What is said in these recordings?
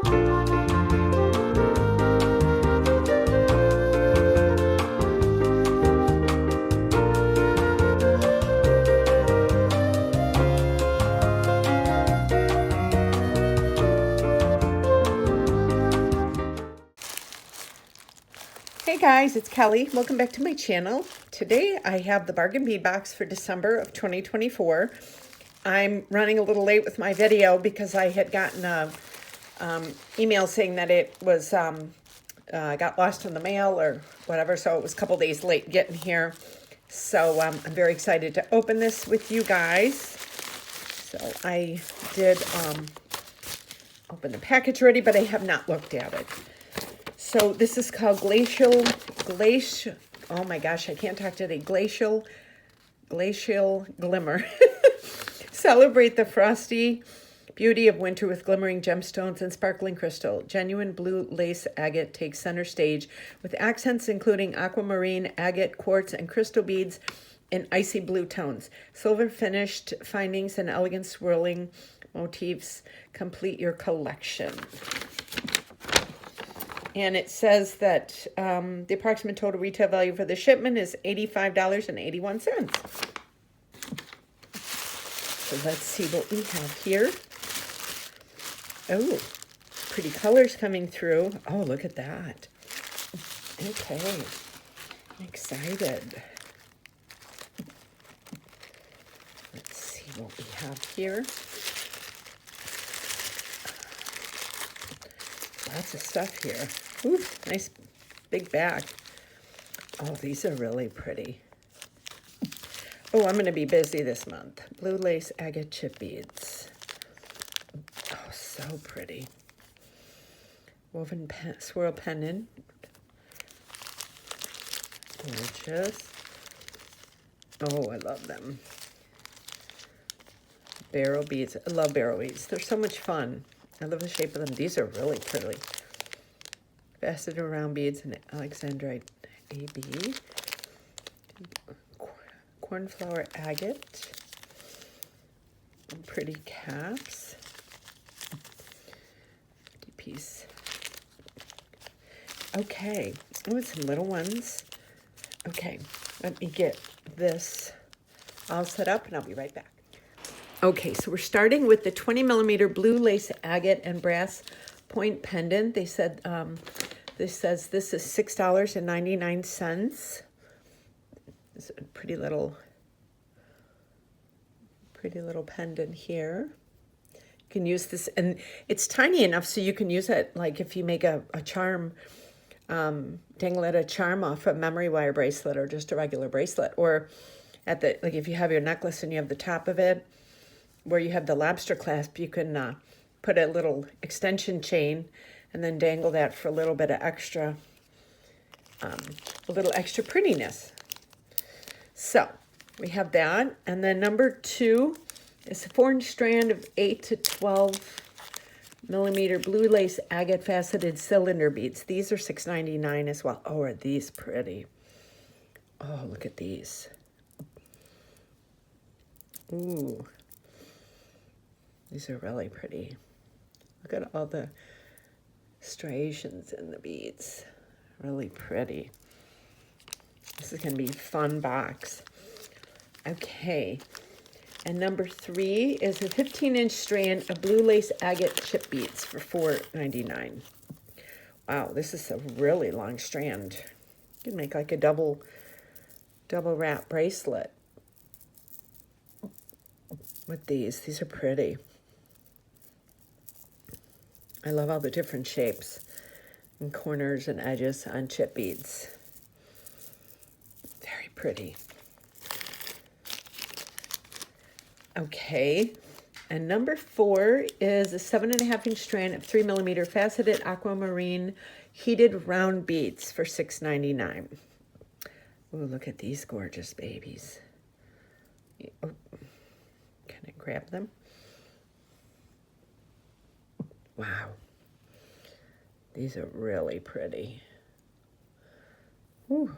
Hey guys, it's Kelly. Welcome back to my channel. Today I have the bargain bead box for December of 2024. I'm running a little late with my video because I had gotten a email saying that it was got lost in the mail or whatever, so it was a couple days late getting here. So I'm very excited to open this with you guys. So I did open the package already, but I have not looked at it. So this is called Glacial, oh my gosh, I can't talk today. Glacial Glimmer. Celebrate the frosty beauty of winter with glimmering gemstones and sparkling crystal. Genuine blue lace agate takes center stage with accents including aquamarine, agate, quartz, and crystal beads in icy blue tones. Silver finished findings and elegant swirling motifs complete your collection. And it says that the approximate total retail value for the shipment is $85.81. So let's see what we have here. Oh, pretty colors coming through. Oh, look at that. Okay, I'm excited. Let's see what we have here. Lots of stuff here. Ooh, nice big bag. Oh, these are really pretty. Oh, I'm going to be busy this month. Blue lace agate chip beads. Oh, so pretty. Woven swirl pendant. Gorgeous. Oh, I love them. Barrel beads. I love barrel beads. They're so much fun. I love the shape of them. These are really pretty. Faceted round beads and Alexandrite AB. Cornflower agate. Pretty caps. Piece. Okay. Oh, some little ones. Okay. Let me get this all set up and I'll be right back. Okay, so we're starting with the 20 millimeter blue lace agate and brass point pendant. They said this says this is $6.99. It's a pretty little pendant here. You can use this, and it's tiny enough so you can use it like if you make a charm, dangle a charm off a memory wire bracelet or just a regular bracelet, or at the like if you have your necklace and you have the top of it where you have the lobster clasp, you can put a little extension chain and then dangle that for a little bit of extra, prettiness. So we have that. And then number 2 is a 4-inch strand of 8 to 12 millimeter blue lace agate faceted cylinder beads. These are $6.99 as well. Oh, are these pretty? Oh, look at these. Ooh. These are really pretty. Look at all the striations in the beads. Really pretty. This is going to be a fun box. Okay. And number 3 is a 15-inch strand of blue lace agate chip beads for $4.99. Wow, this is a really long strand. You can make like a double wrap bracelet with these. These are pretty. I love all the different shapes and corners and edges on chip beads. Very pretty. Okay, and number 4 is a 7.5-inch strand of 3 millimeter faceted aquamarine heated round beads for $6.99. Oh, look at these gorgeous babies. Oh, can I grab them? Wow, these are really pretty. Ooh.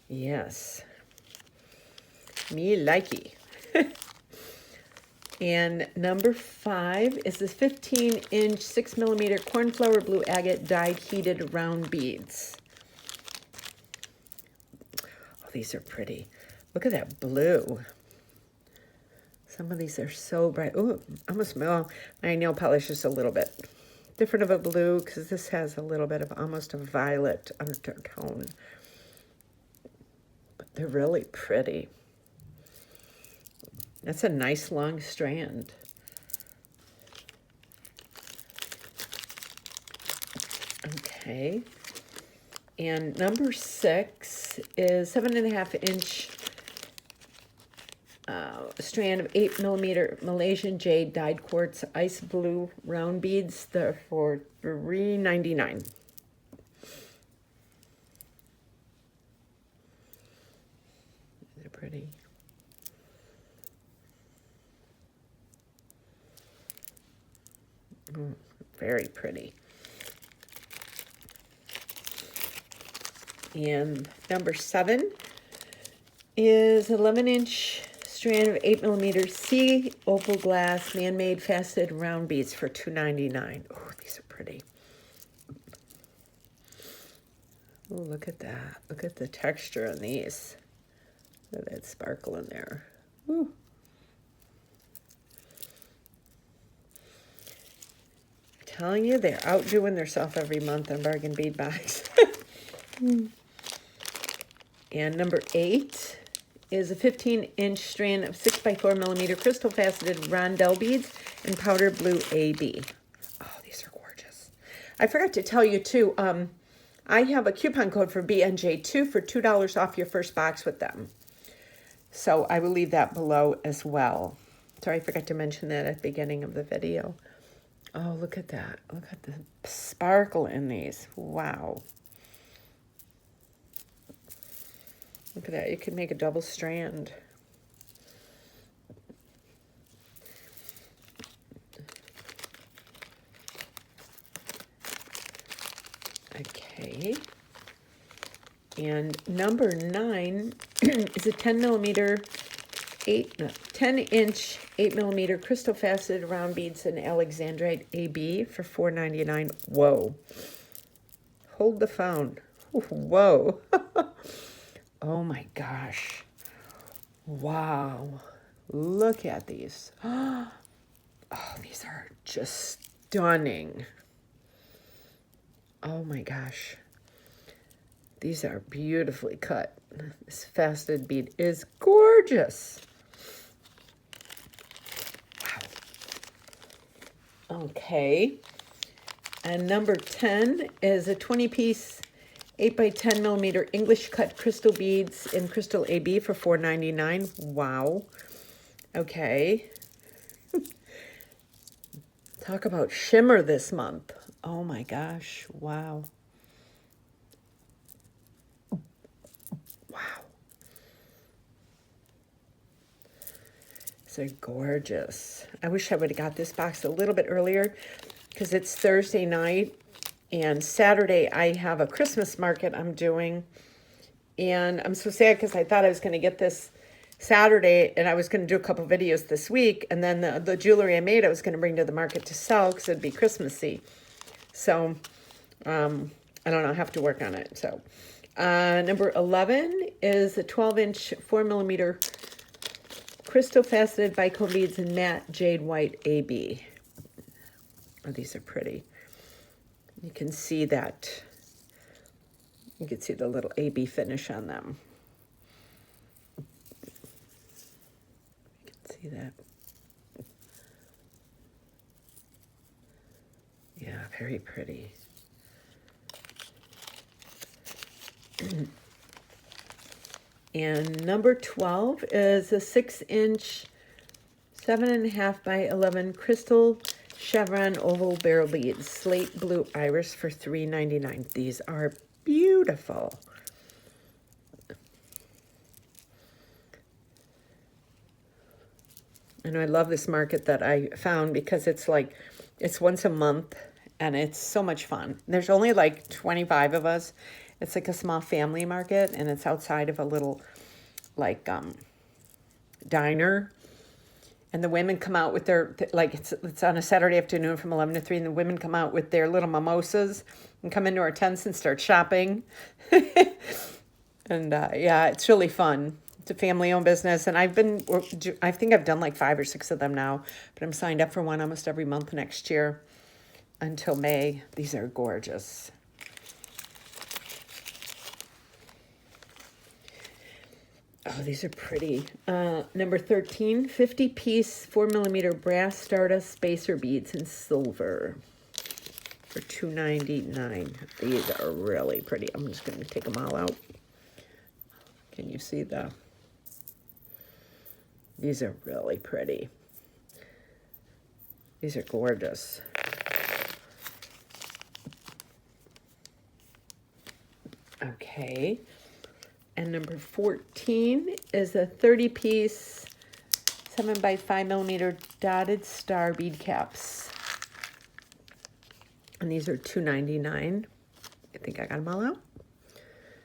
Yes, me likey. And number 5 is this 15-inch 6mm cornflower blue agate dyed heated round beads. Oh, these are pretty. Look at that blue. Some of these are so bright. Oh, almost, well, my nail polish is a little bit different of a blue because this has a little bit of almost a violet undertone. But they're really pretty. That's a nice long strand. Okay. And number 6 is 7.5-inch strand of 8mm Malaysian jade dyed quartz ice blue round beads. They're for $3.99. They're pretty. Very pretty. And number 7 is 11-inch strand of 8mm C opal glass man-made faceted round beads for $2.99. Oh, these are pretty. Oh, look at that. Look at the texture on these. Look at that sparkle in there. Ooh. Telling you, they're outdoing themselves every month on Bargain Bead Box. And number 8 is a 15-inch strand of 6x4mm crystal faceted rondelle beads in powder blue AB. Oh, these are gorgeous. I forgot to tell you too, I have a coupon code for BNJ2 for $2 off your first box with them. So I will leave that below as well. Sorry, I forgot to mention that at the beginning of the video. Oh, look at that. Look at the sparkle in these. Wow. Look at that. You can make a double strand. Okay. And number 9 is a 10-inch 8mm crystal faceted round beads in Alexandrite AB for $4.99. Whoa. Hold the phone. Whoa. Oh my gosh. Wow. Look at these. Oh, these are just stunning. Oh my gosh. These are beautifully cut. This faceted bead is gorgeous. Wow. Okay. And number 10 is a 20-piece 8x10mm English cut crystal beads in crystal AB for $4.99. Wow. Okay. Talk about shimmer this month. Oh my gosh. Wow. Wow. These are gorgeous. I wish I would have got this box a little bit earlier because it's Thursday night. And Saturday, I have a Christmas market I'm doing. And I'm so sad because I thought I was going to get this Saturday and I was going to do a couple videos this week. And then the jewelry I made, I was going to bring to the market to sell because it'd be Christmassy. So, I don't know. I have to work on it. So, number 11 is a 12-inch 4mm crystal faceted bicone beads in matte jade white AB. Oh, these are pretty. You can see that. You can see the little AB finish on them. You can see that. Yeah, very pretty. And number 12 is a 6-inch 7.5 by 11 crystal chevron oval barrel beads, slate blue iris for $3.99. These are beautiful. And I love this market that I found because it's once a month and it's so much fun. There's only like 25 of us. It's like a small family market and it's outside of a little like diner. And the women come out with their, like it's on a Saturday afternoon from 11 to 3, and the women come out with their little mimosas and come into our tents and start shopping. And yeah, it's really fun. It's a family-owned business, and I think I've done like 5 or 6 of them now, but I'm signed up for one almost every month next year until May. These are gorgeous. Oh, these are pretty. Number 13, 50-piece 4mm brass Stardust spacer beads in silver for $2.99. These are really pretty. I'm just going to take them all out. Can you see the... These are really pretty. These are gorgeous. Okay. And number 14 is a 30-piece 7x5mm dotted star bead caps. And these are $2.99. I think I got them all out.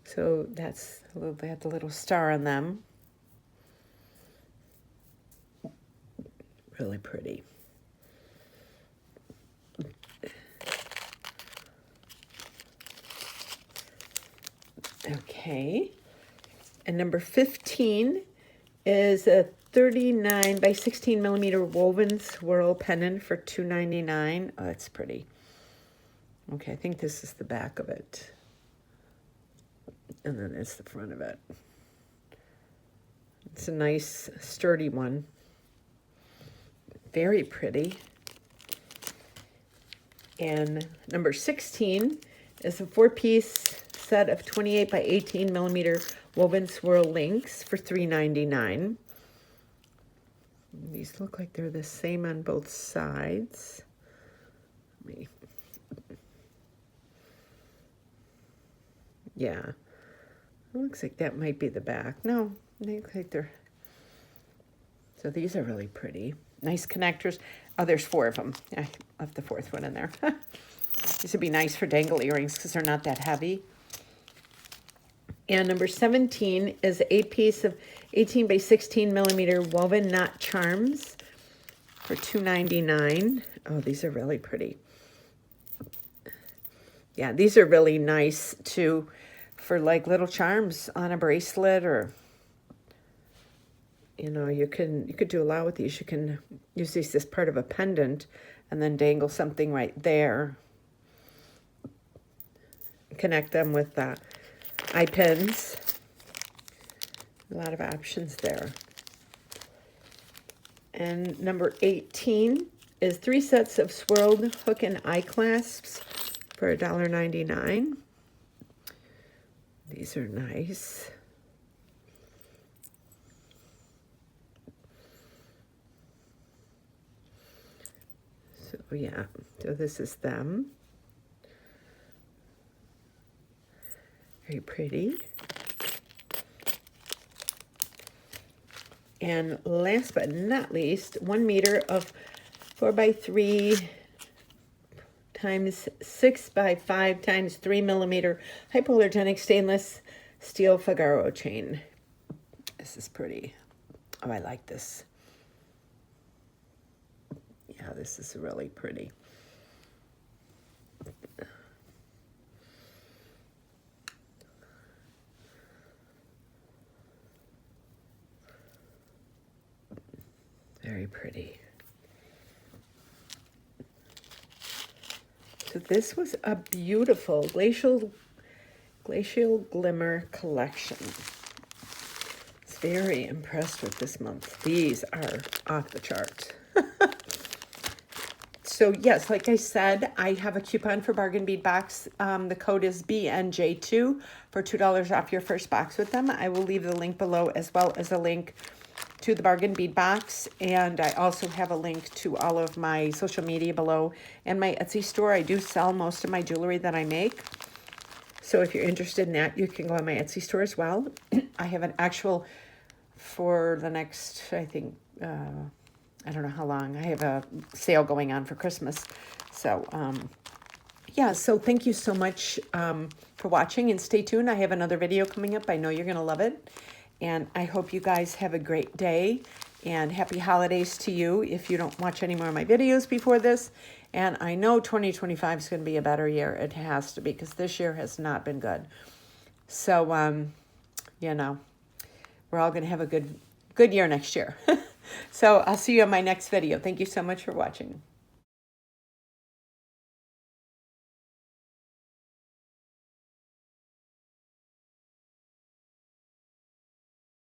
So that's a little, they have the little star on them. Really pretty. Okay. And number 15 is a 39x16mm woven swirl pendant for $2.99. Oh, that's pretty. Okay, I think this is the back of it. And then it's the front of it. It's a nice, sturdy one. Very pretty. And number 16 is a 4-piece set of 28x18mm woven swirl links for $3.99. These look like they're the same on both sides. Yeah, it looks like that might be the back. No, they look like they're... So these are really pretty. Nice connectors. Oh, there's 4 of them. I left the 4th one in there. These would be nice for dangle earrings because they're not that heavy. And number 17 is a piece of 18x16mm woven knot charms for $2.99. Oh, these are really pretty. Yeah, these are really nice too for like little charms on a bracelet, or you know, you could do a lot with these. You can use these as part of a pendant and then dangle something right there. Connect them with eye pins. A lot of options there. And number 18 is 3 sets of swirled hook and eye clasps for $1.99. These are nice. So yeah, so this is them. Very pretty. And last but not least, 1 meter of 4x3 times 6x5 times 3mm hypoallergenic stainless steel Figaro chain. This is pretty. Oh, I like this. Yeah, this is really pretty. Very pretty. So this was a beautiful Glacial Glimmer collection. It's very impressed with this month. These are off the charts. So yes, like I said, I have a coupon for Bargain Bead Box. The code is BNJ2 for $2 off your first box with them. I will leave the link below, as well as a link to the Bargain Bead Box, and I also have a link to all of my social media below and my Etsy store. I do sell most of my jewelry that I make, so if you're interested in that, you can go on my Etsy store as well. I have an actual, for the next, I think, I don't know how long, I have a sale going on for Christmas. So yeah, so thank you so much for watching, and stay tuned. I have another video coming up. I know you're gonna love it. And I hope you guys have a great day, And happy holidays to you if you don't watch any more of my videos before this. And I know 2025 is going to be a better year. It has to be, because this year has not been good. So, you know, we're all going to have a good year next year. So I'll see you on my next video. Thank you so much for watching.